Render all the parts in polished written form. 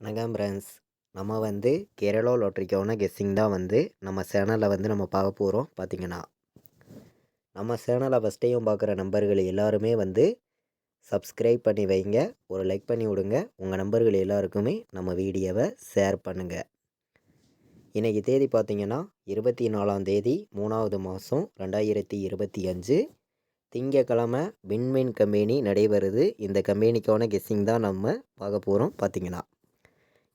வணக்கம் ஃப்ரெண்ட்ஸ். நம்ம கேரளா லாட்ரிக்கான கெஸ்ஸிங் தான் நம்ம சேனலில் நம்ம பார்க்க போகிறோம். பார்த்தீங்கன்னா நம்ம சேனலை ஃபஸ்ட் டைம் பார்க்குற நம்பர்கள் எல்லாருமே சப்ஸ்கிரைப் பண்ணி வைங்க, ஒரு லைக் பண்ணி விடுங்க. உங்கள் நம்பர்கள் எல்லாருக்குமே நம்ம வீடியோவை ஷேர் பண்ணுங்கள். இன்றைக்கி தேதி பார்த்தீங்கன்னா 24ஆம் தேதி 3வது மாதம் 2025 திங்கக்கிழமை. வின்வின் கம்பெனி நடைபெறுது. இந்த கம்பெனிக்கான கெஸ்ஸிங் தான் நம்ம பார்க்க போகிறோம். பார்த்தீங்கன்னா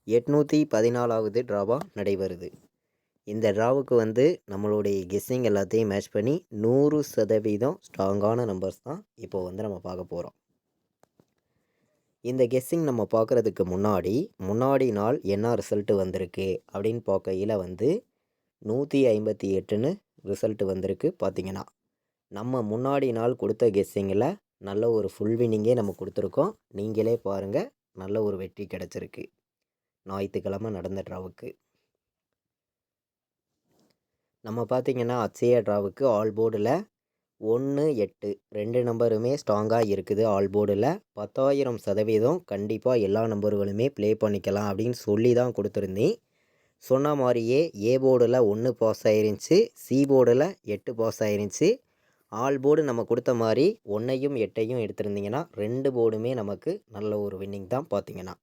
814வது ட்ராவாக நடைபெறுது. இந்த ட்ராவுக்கு நம்மளுடைய கெஸ்ஸிங் எல்லாத்தையும் மேட்ச் பண்ணி 100% ஸ்ட்ராங்கான நம்பர்ஸ் தான் இப்போ நம்ம பார்க்க போகிறோம். இந்த கெஸ்ஸிங் நம்ம பார்க்குறதுக்கு முன்னாடி நாள் என்ன ரிசல்ட்டு வந்திருக்கு அப்படின்னு பார்க்கையில் 158ன்னு ரிசல்ட்டு வந்திருக்கு. பார்த்திங்கன்னா நம்ம முன்னாடி நாள் கொடுத்த கெஸ்ஸிங்கில் நல்ல ஒரு ஃபுல் வின்னிங்கே நம்ம கொடுத்துருக்கோம். நீங்களே பாருங்கள், நல்ல ஒரு வெற்றி கிடச்சிருக்கு ஞாயிற்றுக்கிழமை நடந்த ட்ராவுக்கு. நம்ம பார்த்திங்கன்னா அட்சய ட்ராவுக்கு ஆல் போர்டில் 1, 8 2 நம்பருமே ஸ்ட்ராங்காக இருக்குது. ஆல் போர்டில் 10,000% கண்டிப்பாக எல்லா நம்பர்களுமே ப்ளே பண்ணிக்கலாம் அப்படின்னு சொல்லி தான் கொடுத்துருந்தேன். சொன்ன மாதிரியே ஏ போர்டில் 1 பாஸ் ஆயிருந்துச்சு, சி போர்டில் 8 பாஸ் ஆயிருந்துச்சு. ஆல் போர்டு நம்ம கொடுத்த மாதிரி 1ஐயும் 8ஐயும் எடுத்திருந்தீங்கன்னா 2 போர்டுமே நமக்கு நல்ல ஒரு வின்னிங் தான். பார்த்திங்கன்னா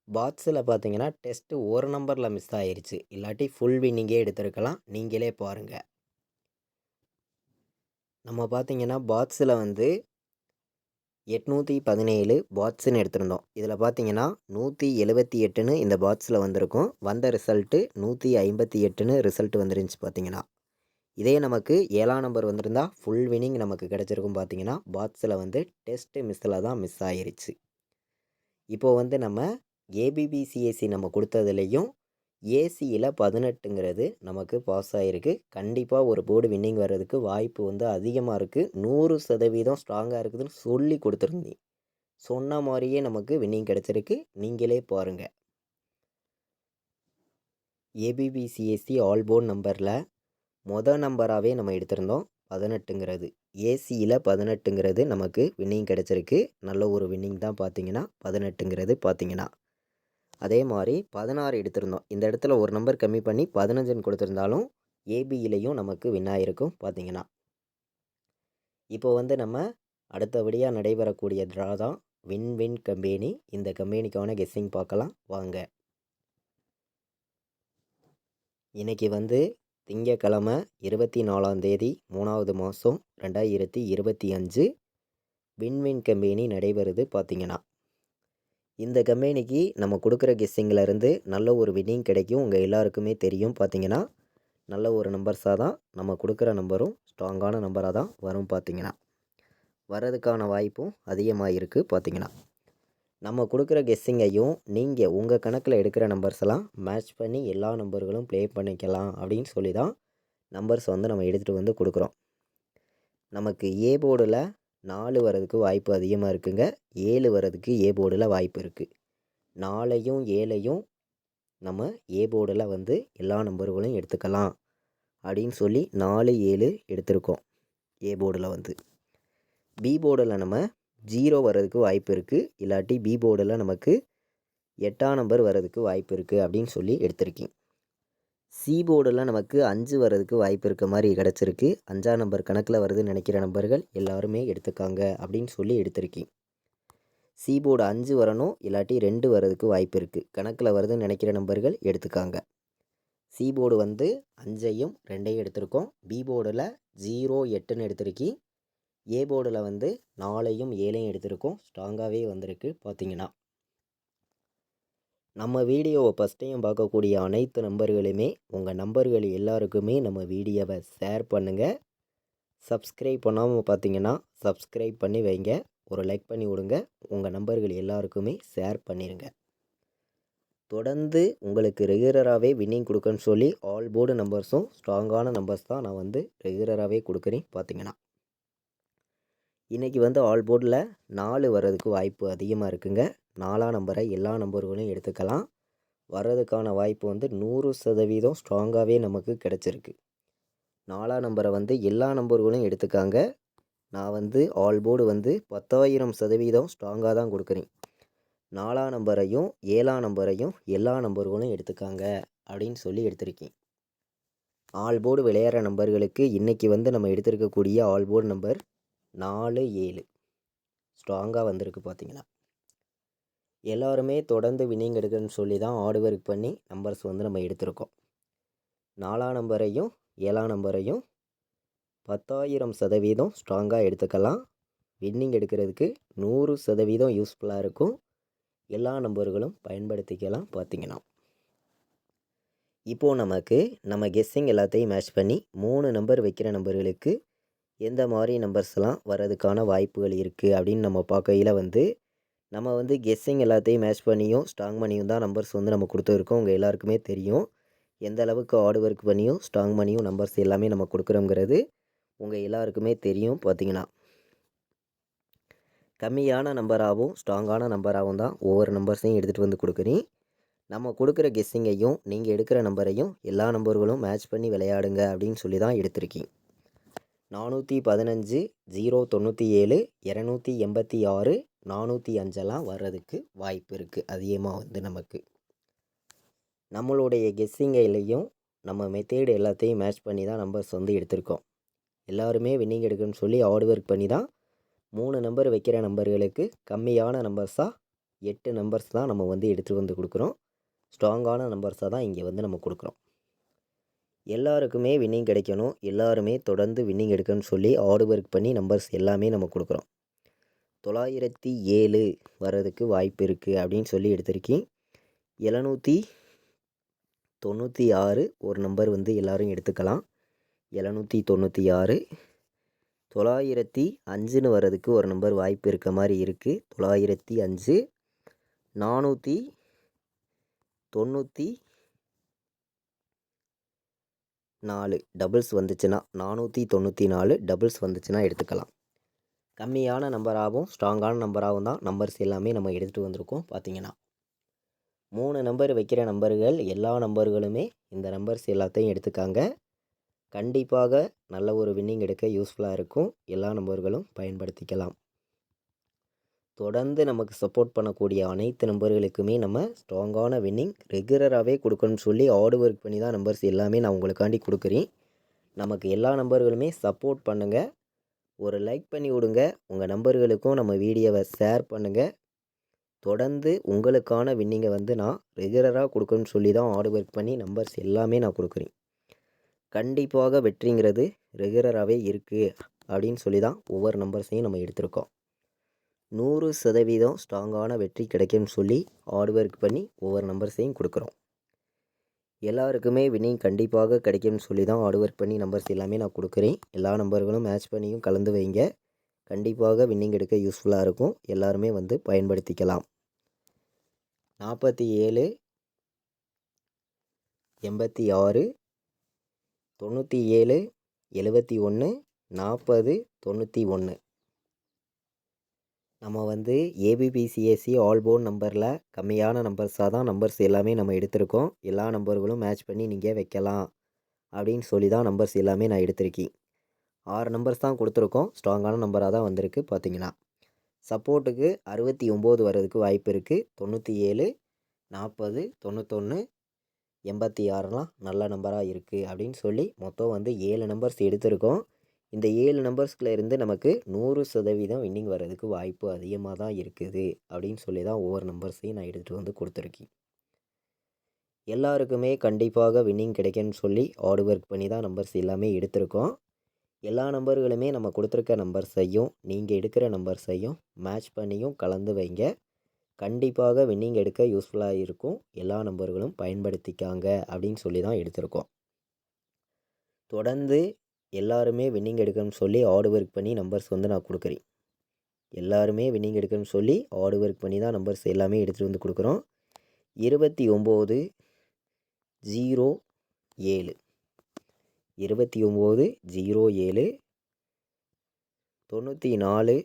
பாக்ஸில் பார்த்தீங்கன்னா டெஸ்ட்டு ஒரு நம்பரில் மிஸ் ஆயிடுச்சு, இல்லாட்டி ஃபுல் வின்னிங்கே எடுத்திருக்கலாம். நீங்களே பாருங்கள். நம்ம பார்த்தீங்கன்னா பாக்ஸில் 817 பாட்ஸ்ன்னு எடுத்திருந்தோம். இதில் பார்த்தீங்கன்னா 178ன்னு இந்த பாக்ஸில் வந்திருக்கும். வந்த ரிசல்ட்டு 158ன்னு ரிசல்ட் வந்துருந்துச்சு. பார்த்தீங்கன்னா இதே நமக்கு 7ஆம் நம்பர் வந்திருந்தால் ஃபுல் வின்னிங் நமக்கு கிடச்சிருக்கும். பார்த்தீங்கன்னா பாக்ஸில் டெஸ்ட்டு மிஸ்ஸில் தான் மிஸ் ஆயிருச்சு. இப்போது நம்ம ஏபிபிசிஎஸ்சி நம்ம கொடுத்ததுலேயும் ஏசியில் 18ங்கிறது நமக்கு பாஸ் ஆகிருக்கு. கண்டிப்பாக ஒரு போர்டு வின்னிங் வர்றதுக்கு வாய்ப்பு அதிகமாக இருக்குது. 100% ஸ்ட்ராங்காக இருக்குதுன்னு சொல்லி கொடுத்துருந்தேன். சொன்ன மாதிரியே நமக்கு வின்னிங் கிடச்சிருக்கு. நீங்களே பாருங்கள். ஏபிபிசிஎஸ்சி ஆல் போர்டு நம்பரில் நம்பராகவே நம்ம எடுத்திருந்தோம் 18ங்கிறது. ஏசியில் 18ங்கிறது நமக்கு வின்னிங் கிடச்சிருக்கு. நல்ல ஒரு வின்னிங் தான். பார்த்தீங்கன்னா 18ங்கிறது பார்த்தீங்கன்னா அதே மாதிரி 16 எடுத்திருந்தோம். இந்த இடத்துல ஒரு நம்பர் கம்மி பண்ணி 15ன்னு கொடுத்துருந்தாலும் ஏபியிலையும் நமக்கு வின் ஆகிருக்கும். பார்த்தீங்கன்னா இப்போ நம்ம அடுத்தபடியாக நடைபெறக்கூடிய ட்ரா தான் வின் கம்பெனி. இந்த கம்பெனிக்கான கெஸ்ஸிங் பார்க்கலாம் வாங்க. இன்றைக்கி திங்கக்கிழமை 24ஆம் தேதி 3வது மாதம் 2025 வின் கம்பெனி நடைபெறுது. பார்த்திங்கன்னா இந்த கம்பெனிக்கு நம்ம கொடுக்குற கெஸ்ஸிங்கிலேருந்து நல்ல ஒரு வின்னிங் கிடைக்கும். உங்கள் எல்லாருக்குமே தெரியும். பார்த்திங்கன்னா நல்ல ஒரு நம்பர்ஸாக தான் நம்ம கொடுக்குற நம்பரும் ஸ்ட்ராங்கான நம்பராக தான் வரும். பார்த்திங்கன்னா வர்றதுக்கான வாய்ப்பும் அதிகமாக இருக்குது. பார்த்திங்கன்னா நம்ம கொடுக்குற கெஸ்ஸிங்கையும் நீங்கள் உங்கள் கணக்கில் எடுக்கிற நம்பர்ஸ் எல்லாம் மேட்ச் பண்ணி எல்லா நம்பர்களும் ப்ளே பண்ணிக்கலாம் அப்படின்னு சொல்லி தான் நம்பர்ஸ் நம்ம எடுத்துகிட்டு கொடுக்குறோம். நமக்கு ஏ போர்டில் 4 வரதுக்கு வாய்ப்பு அதிகமாக இருக்குங்க. 7 வரதுக்கு ஏ போர்டில் வாய்ப்பு இருக்குது. 4ஐயும் 7ஐயும் நம்ம ஏ போர்டில் எல்லா நம்பர்களும் எடுத்துக்கலாம் அப்படின்னு சொல்லி 4, 7 எடுத்திருக்கோம். ஏ போர்டில் பி போர்டில் நம்ம 0 வரதுக்கு வாய்ப்பு இருக்குது, இல்லாட்டி பி போர்டில் நமக்கு 8ஆம் நம்பர் வரதுக்கு வாய்ப்பு இருக்குது அப்படின்னு சொல்லி எடுத்திருக்கேன். சி போர்டில் நமக்கு 5 வரதுக்கு வாய்ப்பு இருக்க மாதிரி கிடச்சிருக்கு. 5ஆம் நம்பர் கணக்கில் வருதுன்னு நினைக்கிற நம்பர்கள் எல்லாருமே எடுத்துக்காங்க அப்படின்னு சொல்லி எடுத்திருக்கேன். சி போர்டு 5 வரணும், இல்லாட்டி 2 வரதுக்கு வாய்ப்பு இருக்குது. கணக்கில் வருதுன்னு நினைக்கிற நம்பர்கள் எடுத்துக்காங்க. சி போர்டு 5ஐயும் 2ஐயும் எடுத்திருக்கோம். பி போர்டில் 0, 8ன்னு எடுத்திருக்கேன். ஏ போர்டில் 4ஐயும் 7ஐயும் எடுத்திருக்கோம். ஸ்ட்ராங்காகவே வந்திருக்கு. பார்த்திங்கன்னா நம்ம வீடியோவை ஃபஸ்ட் டைம் பார்க்கக்கூடிய அனைத்து நம்பர்களுமே உங்கள் நம்பர்கள் எல்லாருக்குமே நம்ம வீடியோவை ஷேர் பண்ணுங்கள். சப்ஸ்கிரைப் பண்ணாமல் பார்த்தீங்கன்னா சப்ஸ்கிரைப் பண்ணி வைங்க, ஒரு லைக் பண்ணி விடுங்க. உங்கள் நம்பர்கள் எல்லாருக்குமே ஷேர் பண்ணிடுங்க. தொடர்ந்து உங்களுக்கு ரெகுலராகவே வின்னிங் கொடுக்கன்னு சொல்லி ஆல் போர்டு நம்பர்ஸும் ஸ்ட்ராங்கான நம்பர்ஸ் தான் நான் ரெகுலராகவே கொடுக்குறேன். பார்த்திங்கன்னா இன்றைக்கி ஆல் போர்டில் 4 வர்றதுக்கு வாய்ப்பு அதிகமாக இருக்குங்க. 4ஆம் நம்பரை எல்லா நம்பர்களும் எடுத்துக்கலாம். வர்றதுக்கான வாய்ப்பு 100% ஸ்ட்ராங்காகவே நமக்கு கிடச்சிருக்கு. 4ஆம் நம்பரை எல்லா நம்பர்களும் எடுத்துக்காங்க. நான் ஆல் போர்டு 10,000% ஸ்ட்ராங்காக தான் கொடுக்குறேன். 4ஆம் நம்பரையும் 7ஆம் நம்பரையும் எல்லா நம்பர்களும் எடுத்துக்காங்க அப்படின்னு சொல்லி எடுத்திருக்கேன். ஆல் போர்டு விளையாடுற நம்பர்களுக்கு இன்றைக்கி வந்து நம்ம எடுத்திருக்கக்கூடிய ஆல் போர்டு நம்பர் 4, 7 ஸ்ட்ராங்காக வந்திருக்கு பார்த்தீங்கன்னா. எல்லாருமே தொடர்ந்து வின்னிங் எடுக்கணும்னு சொல்லி தான் ஹார்ட் ஒர்க் பண்ணி நம்பர்ஸ் வந்து நம்ம எடுத்திருக்கோம். 4ஆம் நம்பரையும் 7ஆம் நம்பரையும் 10,000% ஸ்ட்ராங்காக எடுத்துக்கலாம். வின்னிங் எடுக்கிறதுக்கு 100% யூஸ்ஃபுல்லாக இருக்கும். எல்லா நம்பர்களும் பயன்படுத்திக்கலாம் பார்த்தீங்கன்னா. இப்போது நமக்கு நம்ம கெஸ்ஸிங் எல்லாத்தையும் மேட்ச் பண்ணி 3 நம்பர் வைக்கிற நம்பர்களுக்கு எந்த மாதிரி நம்பர்ஸ்லாம் வர்றதுக்கான வாய்ப்புகள் இருக்குது அப்படின்னு நம்ம பார்க்கையில் வந்து நம்ம வந்து கெஸ்ஸிங் எல்லாத்தையும் மேட்ச் பண்ணியும் ஸ்ட்ராங் பண்ணியும் தான் நம்பர்ஸ் வந்து நம்ம கொடுத்துருக்கோம். உங்கள் எல்லாருக்குமே தெரியும் எந்த அளவுக்கு ஹார்ட் ஒர்க் பண்ணியும் ஸ்ட்ராங் பண்ணியும் நம்பர்ஸ் எல்லாமே நம்ம கொடுக்குறோங்கிறது உங்கள் எல்லாருக்குமே தெரியும். பார்த்தீங்கன்னா கம்மியான நம்பராகவும் ஸ்ட்ராங்கான நம்பராகவும் தான் ஒவ்வொரு நம்பர்ஸையும் எடுத்துகிட்டு வந்து கொடுக்குறேன். நம்ம கொடுக்குற கெஸ்ஸிங்கையும் நீங்கள் எடுக்கிற நம்பரையும் எல்லா நம்பர்களும் மேட்ச் பண்ணி விளையாடுங்க அப்படின்னு சொல்லி தான் எடுத்திருக்கேன். 415, 097, 286, 405 வர்றதுக்கு வாய்ப்பு இருக்குது. அதிகமாக வந்து நமக்கு நம்மளுடைய கெஸ்ஸிங்கையிலையும் நம்ம மெத்தேடு எல்லாத்தையும் மேட்ச் பண்ணி தான் நம்பர்ஸ் வந்து எடுத்திருக்கோம். எல்லாருமே வின்னிங் எடுக்கணும்னு சொல்லி ஹார்ட் ஒர்க் பண்ணி தான் 3 நம்பர் வைக்கிற நம்பர்களுக்கு கம்மியான நம்பர்ஸாக 8 நம்பர்ஸ் தான் நம்ம வந்து எடுத்துகிட்டு வந்து கொடுக்குறோம். ஸ்ட்ராங்கான நம்பர்ஸாக தான் இங்கே வந்து நம்ம கொடுக்குறோம். எல்லாருக்குமே வின்னிங் கிடைக்கணும், எல்லாருமே தொடர்ந்து வின்னிங் எடுக்கணும்னு சொல்லி ஹார்ட் ஒர்க் பண்ணி நம்பர்ஸ் எல்லாமே நம்ம கொடுக்குறோம். 907 வர்றதுக்கு வாய்ப்பு இருக்குது அப்படின்னு சொல்லி எடுத்திருக்கேன். 796 ஒரு நம்பர் வந்து எல்லோரும் எடுத்துக்கலாம். 796, 905ன்னு வர்றதுக்கு ஒரு நம்பர் வாய்ப்பு இருக்க மாதிரி இருக்குது. 905, 494 டபுள்ஸ் வந்துச்சுன்னா 494 டபுள்ஸ் வந்துச்சுன்னா எடுத்துக்கலாம். கம்மியான நம்பராகவும் ஸ்ட்ராங்கான நம்பராகவும் தான் நம்பர்ஸ் எல்லாமே நம்ம எடுத்துகிட்டு வந்திருக்கோம். பார்த்தீங்கன்னா 3 நம்பர் வைக்கிற நம்பர்கள் எல்லா நம்பர்களுமே இந்த நம்பர்ஸ் எல்லாத்தையும் எடுத்துக்காங்க. கண்டிப்பாக நல்ல ஒரு வின்னிங் எடுக்க யூஸ்ஃபுல்லாக இருக்கும். எல்லா நம்பர்களும் பயன்படுத்திக்கலாம். தொடர்ந்து நமக்கு சப்போர்ட் பண்ணக்கூடிய அனைத்து நம்பர்களுக்குமே நம்ம ஸ்ட்ராங்கான வின்னிங் ரெகுலராகவே கொடுக்கணும்னு சொல்லி ஹார்ட் ஒர்க் பண்ணி தான் நம்பர்ஸ் எல்லாமே நான் உங்களுக்காண்டி கொடுக்குறேன். நமக்கு எல்லா நம்பர்களுமே சப்போர்ட் பண்ணுங்கள். ஒரு லைக் பண்ணி விடுங்க. உங்கள் நம்பர்களுக்கும் நம்ம வீடியோவை ஷேர் பண்ணுங்கள். தொடர்ந்து உங்களுக்கான வின்னிங்கை வந்து நான் ரெகுலராக கொடுக்கணும்னு சொல்லி தான் ஹார்ட் ஒர்க் பண்ணி நம்பர்ஸ் எல்லாமே நான் கொடுக்குறேன். கண்டிப்பாக வெற்றிங்கிறது ரெகுலராகவே இருக்குது அப்படின்னு சொல்லி தான் ஒவ்வொரு நம்பர்ஸையும் நம்ம எடுத்திருக்கோம். 100% ஸ்ட்ராங்கான வெற்றி கிடைக்கும்னு சொல்லி ஹார்ட் ஒர்க் பண்ணி ஒவ்வொரு நம்பர்ஸையும் கொடுக்குறோம். எல்லாருக்குமே வின்னிங் கண்டிப்பாக கிடைக்கும்னு சொல்லி தான் ஹார்ட் ஒர்க் பண்ணி நம்பர்ஸ் எல்லாமே நான் கொடுக்குறேன். எல்லா நம்பர்களும் மேட்ச் பண்ணியும் கலந்து வைங்க. கண்டிப்பாக வின்னிங் எடுக்க யூஸ்ஃபுல்லாக இருக்கும். எல்லாருமே வந்து பயன்படுத்திக்கலாம். 47, 86, 97, 71, 40, 91 நம்ம வந்து ஏபிபிசிஎஸ்சி ஆல் போர்ட் நம்பரில் கம்மியான நம்பர்ஸாக தான் நம்பர்ஸ் எல்லாமே நம்ம எடுத்திருக்கோம். எல்லா நம்பர்களும் மேட்ச் பண்ணி நீங்கள் வைக்கலாம் அப்படின்னு சொல்லி தான் நம்பர்ஸ் எல்லாமே நான் எடுத்திருக்கேன். 6 நம்பர்ஸ் தான் கொடுத்துருக்கோம். ஸ்ட்ராங்கான நம்பராக தான் வந்திருக்கு. பார்த்தீங்கன்னா சப்போர்ட்டுக்கு 69 வர்றதுக்கு வாய்ப்பு இருக்குது. 97, 40, 91, 86லாம் நல்ல நம்பராக இருக்குது அப்படின்னு சொல்லி மொத்தம் வந்து 7 நம்பர்ஸ் எடுத்திருக்கோம். இந்த 7 நம்பர்ஸ்கில் இருந்து நமக்கு 100% வின்னிங் வர்றதுக்கு வாய்ப்பு அதிகமாக தான் இருக்குது அப்படின்னு சொல்லி தான் ஒவ்வொரு நம்பர்ஸையும் நான் எடுத்துகிட்டு வந்து கொடுத்துருக்கேன். எல்லாருக்குமே கண்டிப்பாக வின்னிங் கிடைக்கும்னு சொல்லி ஹார்ட் ஒர்க் பண்ணி தான் நம்பர்ஸ் எல்லாமே எடுத்திருக்கோம். எல்லா நம்பர்களுமே நம்ம கொடுத்துருக்க நம்பர்ஸையும் நீங்கள் எடுக்கிற நம்பர்ஸையும் மேட்ச் பண்ணியும் கலந்து வைங்க. கண்டிப்பாக வின்னிங் எடுக்க யூஸ்ஃபுல்லாக இருக்கும். எல்லா நம்பர்களும் பயன்படுத்திக்காங்க அப்படின்னு சொல்லி தான் எடுத்திருக்கோம். தொடர்ந்து எல்லாருமே வின்னிங் எடுக்கணும்னு சொல்லி ஹார்ட் ஒர்க் பண்ணி நம்பர்ஸ் வந்து நான் கொடுக்குறேன். எல்லாருமே வின்னிங் எடுக்கணும்னு சொல்லி ஹார்ட் ஒர்க் பண்ணி தான் நம்பர்ஸ் எல்லாமே எடுத்துகிட்டு வந்து கொடுக்குறோம். 29, 07, 29, 07, 94,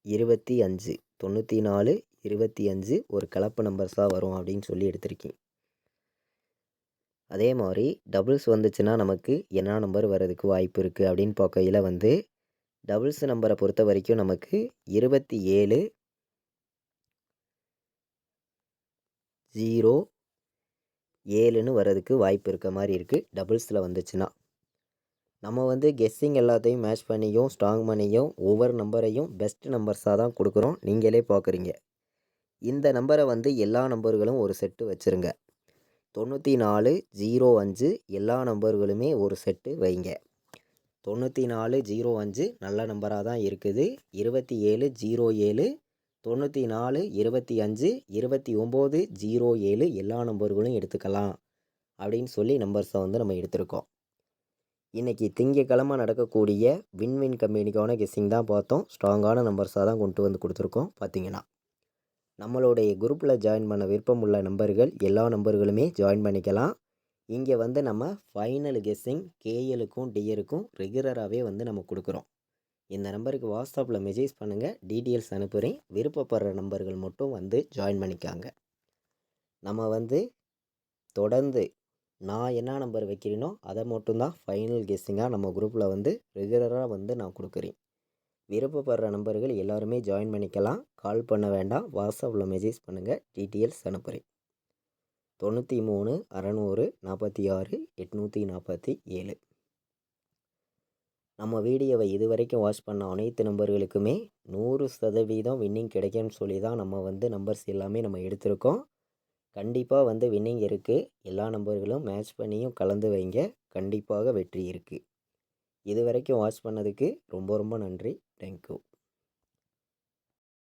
25, 94, 25 ஒரு கலப்பு நம்பர்ஸாக வரும் அப்படின்னு சொல்லி எடுத்திருக்கேன். அதே மாதிரி டபுள்ஸ் வந்துச்சுன்னா நமக்கு என்ன நம்பர் வர்றதுக்கு வாய்ப்பு இருக்குது அப்படின்னு பார்க்கையில் வந்து டபுள்ஸ் நம்பரை பொறுத்த வரைக்கும் நமக்கு 27 0 7ன்னு வரதுக்கு வாய்ப்பு இருக்க மாதிரி இருக்குது டபுள்ஸில் வந்துச்சுன்னா. நம்ம வந்து கெஸ்ஸிங் எல்லாத்தையும் மேட்ச் பண்ணியும் ஸ்ட்ராங் பண்ணியும் ஒவ்வொரு நம்பரையும் பெஸ்ட் நம்பர்ஸாக தான் கொடுக்குறோம். நீங்களே பார்க்குறீங்க. இந்த நம்பரை வந்து எல்லா நம்பர்களும் ஒரு செட்டு வச்சுருங்க. 94 05 எல்லா நம்பர்களுமே ஒரு செட்டு வைங்க. 94 05 நல்ல நம்பராக தான் இருக்குது. 27 07 94 25 29 07 எல்லா நம்பர்களும் எடுத்துக்கலாம் அப்படின்னு சொல்லி நம்பர்ஸை வந்து நம்ம எடுத்திருக்கோம். இன்றைக்கி திங்கக்கிழமை நடக்கக்கூடிய வின்வின் கம்பெனிக்கான கெஸ்ஸிங் தான் பார்த்தோம். ஸ்ட்ராங்கான நம்பர்ஸாக தான் கொண்டு வந்து கொடுத்துருக்கோம். பார்த்தீங்கன்னா நம்மளுடைய குரூப்பில் ஜாயின் பண்ண விருப்பம் உள்ள நம்பர்கள் எல்லா நம்பர்களுமே ஜாயின் பண்ணிக்கலாம். இங்கே வந்து நம்ம ஃபைனல் கெஸ்ஸிங் கேஎலுக்கும் டிஎருக்கும் ரெகுலராகவே வந்து நம்ம கொடுக்குறோம். இந்த நம்பருக்கு வாட்ஸ்அப்பில் மெசேஜ் பண்ணுங்கள், டீட்டெயில்ஸ் அனுப்புகிறேன். விருப்பப்படுற நம்பர்கள் மட்டும் வந்து ஜாயின் பண்ணிக்காங்க. நம்ம வந்து தொடர்ந்து நான் என்ன நம்பர் வைக்கிறேனோ அதை மட்டும்தான் ஃபைனல் கெஸ்ஸிங்காக நம்ம குரூப்பில் வந்து ரெகுலராக வந்து நான் கொடுக்குறேன். விருப்பப்படுற நம்பர்கள் எல்லாருமே ஜாயின் பண்ணிக்கலாம். கால் பண்ண வேண்டாம், வாட்ஸ்அப்பில் மெசேஜ் பண்ணுங்கள், டீட்டெயில்ஸ் அனுப்புகிறேன். 93 600 46 847. நம்ம வீடியோவை இதுவரைக்கும் வாட்ச் பண்ண அனைத்து நம்பர்களுக்குமே 100% வின்னிங் கிடைக்கும்னு சொல்லி தான் நம்ம வந்து நம்பர்ஸ் எல்லாமே நம்ம எடுத்திருக்கோம். கண்டிப்பாக வந்து வின்னிங் இருக்குது. எல்லா நம்பர்களும் மேட்ச் பண்ணியும் கலந்து வைங்க. கண்டிப்பாக வெற்றி இருக்குது. இது வரைக்கும் வாட்ச் பண்ணதுக்கு ரொம்ப ரொம்ப நன்றி. தேங்க்யூ.